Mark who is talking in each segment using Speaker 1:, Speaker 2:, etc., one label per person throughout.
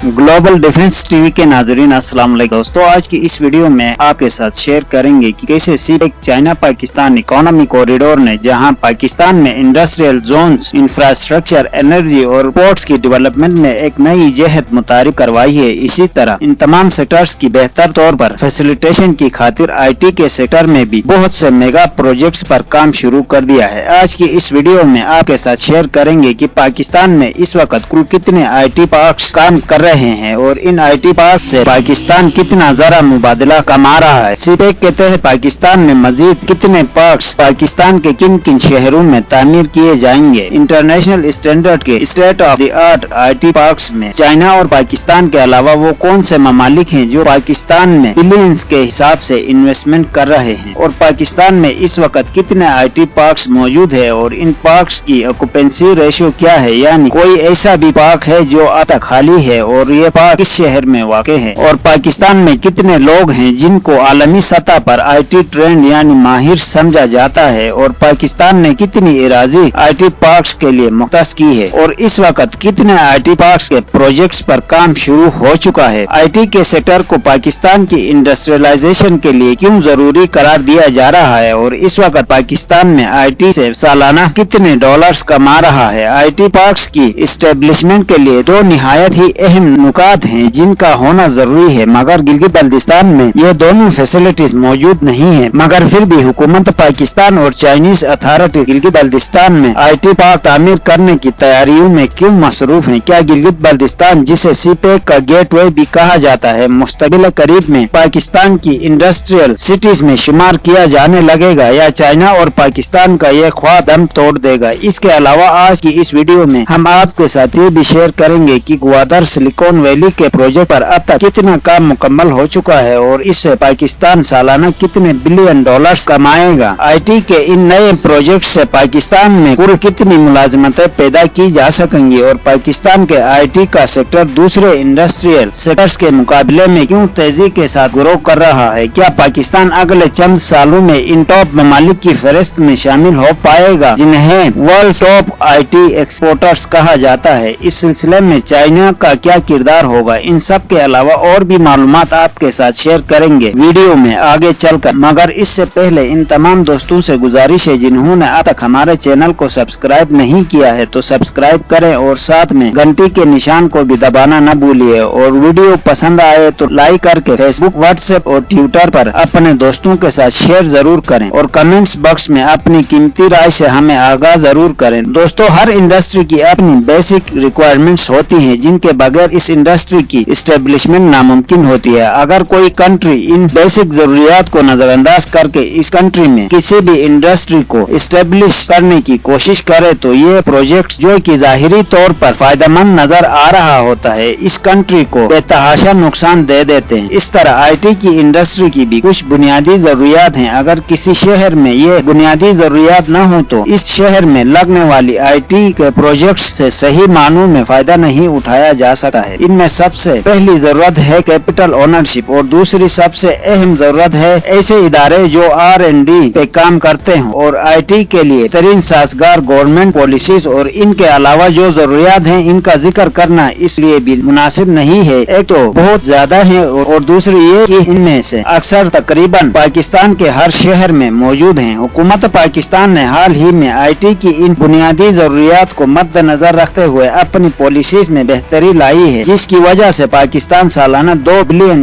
Speaker 1: Global defence TV के नाजरीन अस्सलाम वालेकुम दोस्तों, आज की इस वीडियो में आपके साथ शेयर करेंगे कि कैसे CPEC China Pakistan economy corridor ने जहां पाकिस्तान में इंडस्ट्रियल जोन्स, इंफ्रास्ट्रक्चर, एनर्जी और पोर्ट्स की डेवलपमेंट में एक नई जहद मुतारिफ करवाई है, इसी तरह इन तमाम सेक्टर्स की बेहतर तौर पर फैसिलिटेशन की खातिर IT के सेक्टर में भी बहुत से मेगा प्रोजेक्ट्स पर काम शुरू कर दिया है। आज की इस वीडियो में आपके साथ शेयर करेंगे कि पाकिस्तान में इस वक्त कुल कितने IT पार्क्स काम कर रहे हैं और इन IT पार्क से पाकिस्तान कितना ज़रा मुबादला कमा रहा है। सीपेक के तहत पाकिस्तान में मजीद कितने पार्क्स पाकिस्तान के किन किन शहरों में तामीर किए जाएंगे। इंटरनेशनल स्टैंडर्ड के state of the art IT parks में चाइना और पाकिस्तान के अलावा वो कौन से ममालिक हैं जो पाकिस्तान में बिलियंस के हिसाब से इन्वेस्टमेंट कर रहे हैं और पाकिस्तान में इस वक्त कितने IT पार्क्स मौजूद है और इन पार्क्स की ऑक्यूपेंसी रेशियो क्या है, यानी कोई ऐसा भी पार्क है जो अब तक खाली है और ये पार्क किस शहर में वाक़ है और पाकिस्तान में कितने लोग हैं जिनको आलमी सतह पर IT ट्रेंड यानी माहिर समझा जाता है और पाकिस्तान ने कितनी एराजी IT पार्क्स के लिए मुख्तस की है और इस वक्त कितने IT पार्क्स के प्रोजेक्ट्स पर काम शुरू हो चुका है। IT के सेक्टर को पाकिस्तान की इंडस्ट्रियलाइजेशन के लिए क्यों जरूरी करार दिया जा रहा है और इस वक्त पाकिस्तान में IT से सालाना कितने डॉलर्स कमा रहा है। IT पार्क्स की इस्टेब्लिशमेंट के लिए दो निहायत ही अहम नुकात हैं जिनका होना जरूरी है, मगर गिलगित बल्तिस्तान में ये दोनों फैसिलिटीज मौजूद नहीं है। मगर फिर भी हुकूमत पाकिस्तान और चाइनीज अथॉरिटीज गिलगित बल्तिस्तान में IT पार्क तामीर करने की तैयारियों में क्यों मसरूफ है। क्या गिलगित बल्तिस्तान, जिसे सीपेक का गेटवे भी कहा जाता है, मुस्तकिल करीब में पाकिस्तान की इंडस्ट्रियल सिटीज में शुमार किया जाने लगेगा या चाइना और पाकिस्तान का ये ख्वाब दम तोड़ देगा। इसके अलावा आज की इस वीडियो में हम आपके साथ ये भी शेयर करेंगे कि ग्वादर सिलिकॉन वैली के प्रोजेक्ट पर अब तक कितना काम मुकम्मल हो चुका है और इससे पाकिस्तान सालाना कितने बिलियन डॉलर्स कमाएगा। IT के इन नए प्रोजेक्ट से पाकिस्तान में कुल कितनी मुलाजमतें पैदा की जा सकेंगी और पाकिस्तान के IT का सेक्टर दूसरे इंडस्ट्रियल सेक्टर्स के मुकाबले में क्यों तेजी के साथ ग्रो कर रहा है। क्या पाकिस्तान अगले चंद सालों में इन टॉप ममालिक की फहरिस्त में शामिल हो पाएगा जिन्हें वर्ल्ड टॉप IT एक्सपोर्टर्स कहा जाता है। इस सिलसिले में चाइना का क्या किरदार होगा, इन सब के अलावा और भी मालूमात आपके साथ शेयर करेंगे वीडियो में आगे चलकर। मगर इससे पहले इन तमाम दोस्तों से गुजारिश है जिन्होंने अब तक हमारे चैनल को सब्सक्राइब नहीं किया है तो सब्सक्राइब करें और साथ में घंटी के निशान को भी दबाना न भूलिए और वीडियो पसंद आए तो लाइक करके फेसबुक, व्हाट्सएप और ट्विटर पर अपने दोस्तों के साथ शेयर जरूर करें और कमेंट्स बॉक्स में अपनी कीमती राय से हमें आगाह जरूर करें। दोस्तों, हर इंडस्ट्री की अपनी बेसिक रिक्वायरमेंट्स होती हैं जिनके बगैर इस इंडस्ट्री की इस्टेब्लिशमेंट नामुमकिन होती है। अगर कोई कंट्री इन बेसिक जरूरियात को नजरअंदाज करके इस कंट्री में किसी भी इंडस्ट्री को इस्टेब्लिश करने की कोशिश करे तो ये प्रोजेक्ट जो कि जाहिरी तौर पर फायदेमंद नजर आ रहा होता है, इस कंट्री को बेतहाशा नुकसान दे देते हैं। इस तरह IT की इंडस्ट्री की भी कुछ बुनियादी जरूरियात हैं। अगर किसी शहर में ये बुनियादी जरूरियात न हो तो इस शहर में लगने वाली IT के प्रोजेक्ट्स से सही मानों में फायदा नहीं उठाया जा सकता है। इनमें सबसे पहली जरूरत है कैपिटल ओनरशिप और दूसरी सबसे अहम जरूरत है ऐसे इदारे जो R&D पे काम करते हैं और IT के लिए तरीन साजगार गवर्नमेंट पॉलिसीज और इनके अलावा जो जरूरियात हैं इनका जिक्र करना इसलिए भी मुनासिब नहीं है। एक तो बहुत ज्यादा है और दूसरी ये कि इनमें से अक्सर तकरीबन पाकिस्तान के हर शहर में मौजूद हैं। हुकूमत पाकिस्तान ने हाल ही में IT की इन बुनियादी जरूरियात को मद्देनजर रखते हुए अपनी पॉलिसीज में बेहतरी लाई है, जिसकी वजह से पाकिस्तान सालाना $2 बिलियन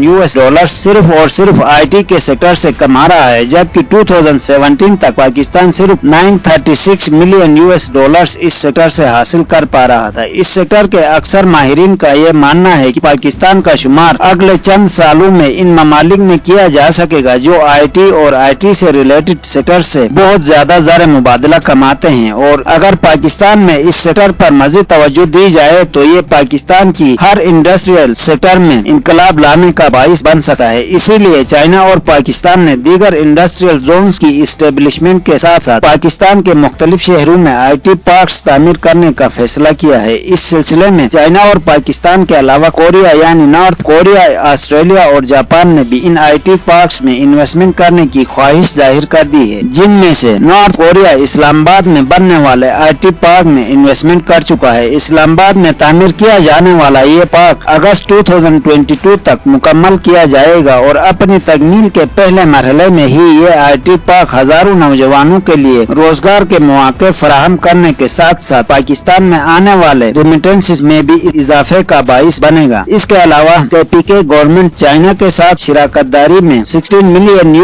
Speaker 1: सिर्फ और सिर्फ IT के सेक्टर से कमा रहा है, जबकि 2017 तक पाकिस्तान सिर्फ $936 मिलियन इस सेक्टर से हासिल कर पा रहा था। इस सेक्टर के अक्सर माहिरीन का ये मानना है कि पाकिस्तान का शुमार अगले चंद सालों में इन ममालिक में किया जा सकेगा जो IT और IT से रिलेटेड सेक्टर से बहुत ज्यादा ज़र मुबादला कमाते हैं और अगर पाकिस्तान में इस सेक्टर पर मजीद तवज्जो दी जाए तो ये पाकिस्तान की हर इंडस्ट्रियल सेक्टर में इनकलाब लाने का बाइस बन सकता है। इसीलिए चाइना और पाकिस्तान ने दीगर इंडस्ट्रियल जोन्स की इस्टेब्लिशमेंट के साथ साथ पाकिस्तान के मुख्तलिफ शहरों में IT पार्क्स तामीर करने का फैसला किया है। इस सिलसिले में चाइना और पाकिस्तान के अलावा कोरिया यानी नॉर्थ कोरिया, ऑस्ट्रेलिया और जापान ने भी इन IT पार्क्स में इन्वेस्टमेंट करने की ख्वाहिश जाहिर कर दी है, जिनमें से नॉर्थ कोरिया इस्लामाबाद में बनने वाले IT पार्क में इन्वेस्टमेंट कर चुका है। इस्लामाबाद में तामीर किया जाने वाला ये पार्क अगस्त 2022 तक मुकम्मल किया जाएगा और अपनी तकमील के पहले मरहले में ही ये IT पार्क हजारों नौजवानों के लिए रोजगार के मौके फराहम करने के साथ साथ पाकिस्तान में आने वाले रेमिटेंसेस में भी इजाफे का बाइस बनेगा। इसके अलावा KPK गवर्नमेंट चाइना के साथ शिराकतदारी में $16 मिलियन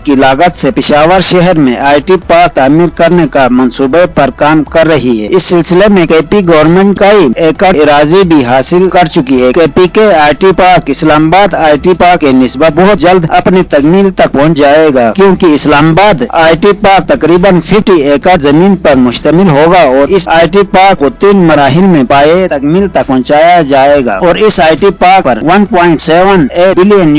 Speaker 1: की लागत से पेशावर शहर में IT पार्क तामीर करने का मंसूबे पर काम कर रही है। इस सिलसिले में KP गवर्नमेंट कई एकड़ इराजी भी हासिल कर चुकी है। KPK IT park Islamabad IT park के निस्बत बहुत जल्द अपनी तकमील तक पहुंच जाएगा, क्योंकि इस्लामाबाद IT पार्क तकरीबन 50 एकड़ जमीन पर मुश्तमिल होगा और इस IT पार्क को 3 मराहिल में पाए तकमील तक पहुंचाया जाएगा और इस IT पार्क पर $1.78 बिलियन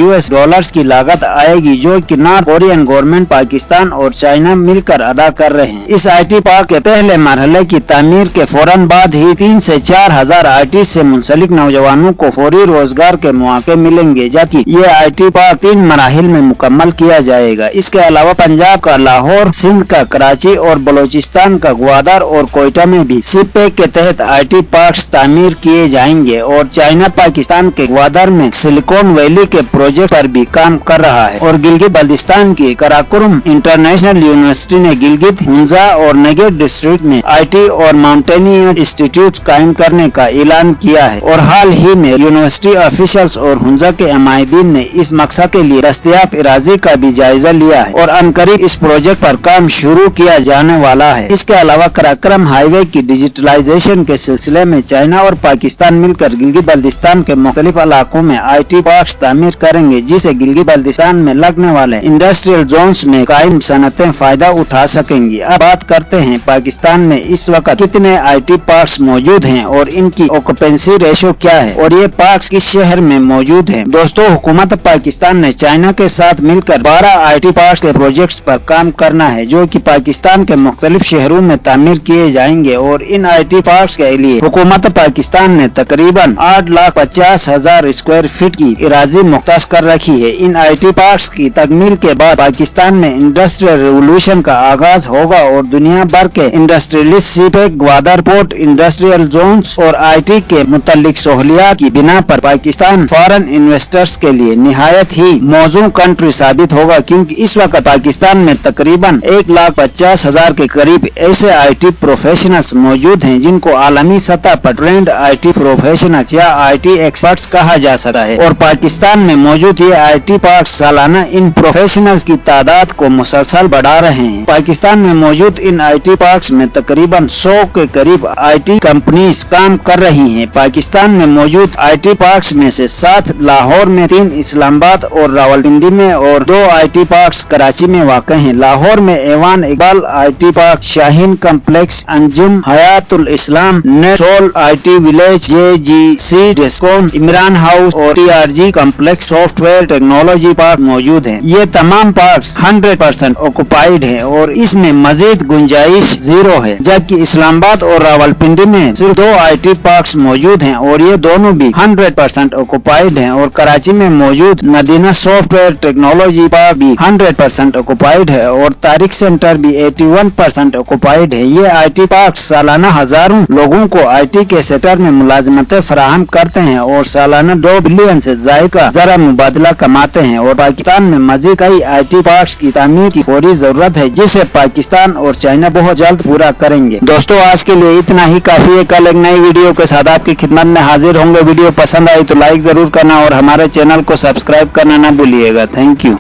Speaker 1: की लागत आएगी, जो कि नॉर्थ कोरियन गवर्नमेंट, पाकिस्तान और चाइना मिलकर अदा कर रहे हैं। इस IT पार्क के पहले मरहले की तामीर के फौरन बाद ही 3 से 4 हजार IT से मुंसलिक नौजवानों को फौरी रोजगार के मौके मिलेंगे, जबकि ये IT पार्क 3 मराहिल में मुकम्मल किया जाएगा। इसके अलावा पंजाब का लाहौर, सिंध का कराची और बलोचिस्तान का ग्वादर और कोयटा में भी CPEC के तहत IT पार्क तामीर किए जाएंगे और चाइना पाकिस्तान के ग्वादर में सिलिकॉन वैली के प्रोजेक्ट पर भी काम कर रहा है और गिलगित बल्तिस्तान की कराकोरम इंटरनेशनल यूनिवर्सिटी ने गिलगित, हुंजा और नगेट डिस्ट्रिक्ट में IT और माउंटेनियर इंस्टीट्यूट कायम करने का ऐलान किया है और हाल ही में यूनिवर्सिटी ऑफिशियल्स और हुंजा के अमायदीन ने इस मकसद के लिए दस्तयाब इराजी का भी जायजा लिया है और अनकरीब इस प्रोजेक्ट पर काम शुरू किया जाने वाला है। इसके अलावा कराकोरम हाईवे की डिजिटलाइजेशन के सिलसिले में चाइना और पाकिस्तान मिलकर गिलगित बल्तिस्तान के मुख्तलिफ इलाकों में IT पार्क तामीर करेंगे, जिसे गिलगित बल्तिस्तान में लगने वाले इंडस्ट्रियल जोन्स में कायम सनतें फायदा उठा सकेंगी। अब बात करते हैं पाकिस्तान में इस वक्त कितने IT पार्क्स मौजूद हैं और इनकी ऑक्यूपेंसी रेशो क्या है और ये पार्क्स किस शहर में मौजूद हैं। दोस्तों, हुकूमत पाकिस्तान ने चाइना के साथ मिलकर 12 IT पार्क्स के प्रोजेक्ट्स पर काम करना है, जो कि पाकिस्तान के मुख्तलिफ शहरों में तामीर किए जाएंगे और इन IT पार्क्स के लिए हुकूमत पाकिस्तान ने तकरीबन 8,50,000 स्क्वायर फीट की इराजी मुख्तस कर रखी है। इन IT पार्क्स की तकमील के बाद पाकिस्तान में इंडस्ट्रियल रेवोल्यूशन का आगाज होगा और दुनिया भर के industrialist CPEC, Gwadar port industrial zones और IT के मुतल्लिक सहूलियात की बिना पर पाकिस्तान फॉरेन इन्वेस्टर्स के लिए निहायत ही मौजूद कंट्री साबित होगा, क्योंकि इस वक्त पाकिस्तान में तकरीबन 1,50,000 के करीब ऐसे IT प्रोफेशनल्स मौजूद हैं जिनको आलमी सतह पर ट्रेंड IT प्रोफेशनल्स या IT एक्सपर्ट्स कहा जा सकता है और पाकिस्तान में मौजूद ये IT पार्क सालाना इन प्रोफेशनल्स की तादाद को मुसलसल बढ़ा रहे हैं। पाकिस्तान में मौजूद इन IT पार्क्स में तकरीबन 100 के करीब IT कंपनीज काम कर रही हैं। पाकिस्तान में मौजूद IT पार्क्स में से 7 लाहौर में, 3 इस्लामाबाद और रावलपिंडी में और 2 IT पार्क्स कराची में वाक़ हैं। लाहौर में Aiwan Iqbal IT park, Shaheen complex, Anjum Hayatul Islam, Netsol IT village, JGC Descon, Imran house और TRG complex software technology park मौजूद है। ये तमाम पार्क्स 100% ऑक्युपाइड है और इसमें मजीद गुंजाइश 0 है, जबकि इस्लामाबाद और रावलपिंडी में सिर्फ 2 IT पार्क्स मौजूद हैं और ये दोनों भी 100% ऑक्युपाइड हैं और कराची में मौजूद मदीना सॉफ्टवेयर टेक्नोलॉजी पार्क भी 100% ऑक्युपाइड है और तारिक सेंटर भी 81% ऑक्युपाइड है। ये IT पार्क सालाना हजारों लोगों को IT के सेक्टर में मुलाजमतें फराहम करते हैं और सालाना 2 बिलियन से ज़ायदा ज़रा मुबादला कमाते हैं और पाकिस्तान में मजीद कई IT पार्क्स की तामीर की फौरी जरूरत है, जिसे पाकिस्तान और चाइना बहुत जल्द पूरा करेंगे। दोस्तों, आज के लिए इतना ही काफी है। कल एक नई वीडियो के साथ आपकी खिदमत में हाजिर होंगे। वीडियो पसंद आई तो लाइक जरूर करना और हमारे चैनल को सब्सक्राइब करना न भूलिएगा। Thank you.